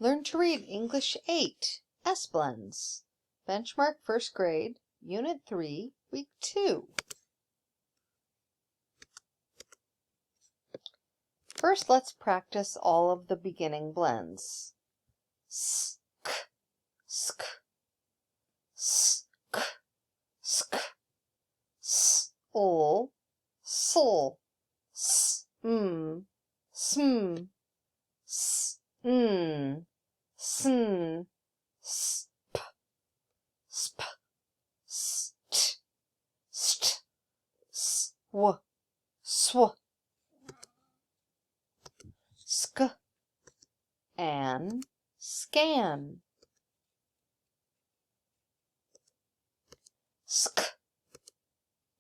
Learn to read English 8, S-Blends. Benchmark First Grade, Unit 3, Week 2. First, let's practice all of the beginning blends. Sk, sk, sk, sk, sol, sol, sm, sm, sn, sn, sp, sp, st, st, sw, sw, sk, and scan. Sk,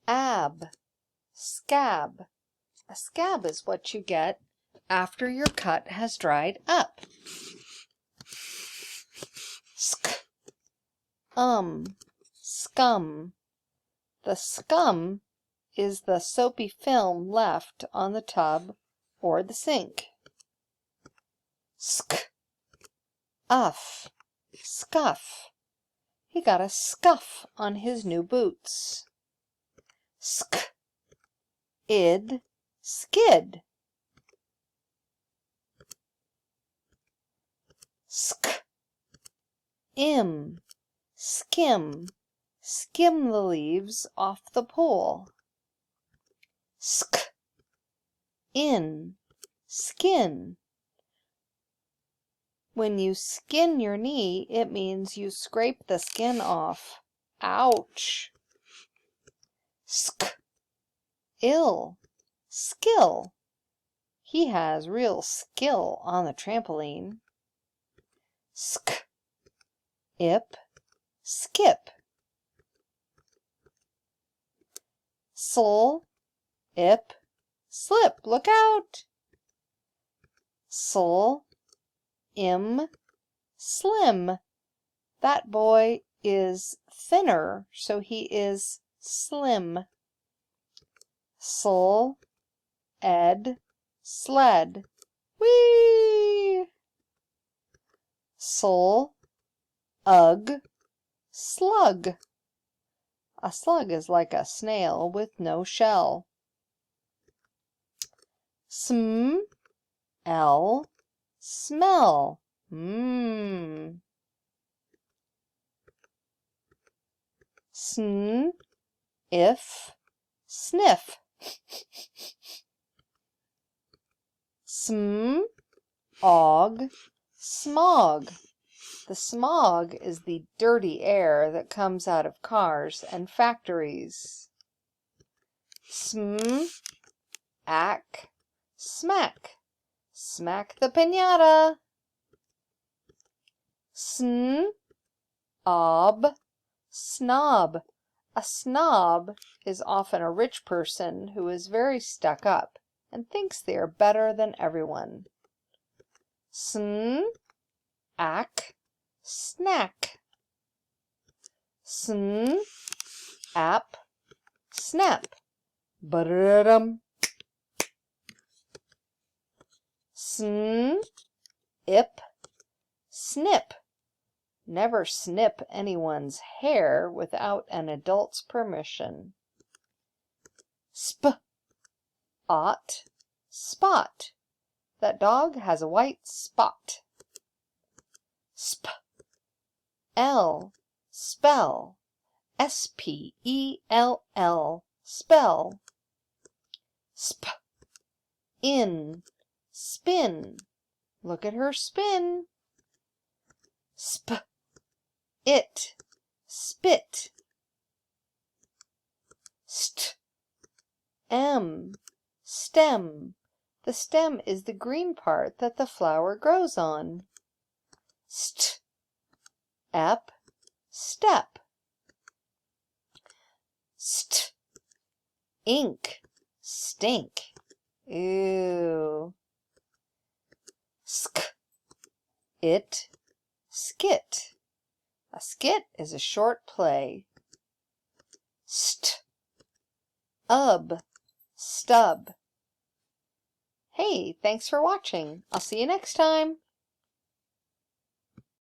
ab, scab. A scab is what you get after your cut has dried up. Sk, scum. The scum is the soapy film left on the tub or the sink. Sk, uff, scuff. He got a scuff on his new boots. Sk, id, skid. Sk, im, skim. Skim the leaves off the pole. Sk, in, skin. When you skin your knee, it means you scrape the skin off. Ouch! Sk, ill, skill. He has real skill on the trampoline. Sk, ip, skip. Sol, ip, slip. Look out! Sol, im, slim. That boy is thinner, so he is slim. Sol, ed, sled. Whee! Sol, ugh, slug. A slug is like a snail with no shell. Sm, l, smell. Sn, if, sniff. Sm, og, smog. The smog is the dirty air that comes out of cars and factories. Sm, ack, smack. Smack the piñata. Sn, ob, snob. A snob is often a rich person who is very stuck up and thinks they are better than everyone. Sn, ack, snack. Sn, ap, snap. Ba-da-dum. Sn, ip, snip. Never snip anyone's hair without an adult's permission. Sp, ot, spot. That dog has a white spot. Sp, l, spell. S-P-E-L-L, spell. Sp, in, spin. Look at her spin. Sp, it, spit. St, m, stem. The stem is the green part that the flower grows on. St, ep, step. St, ink, stink. Ew. Sk, it, skit. A skit is a short play. St, ub, stub. Hey, thanks for watching. I'll see you next time.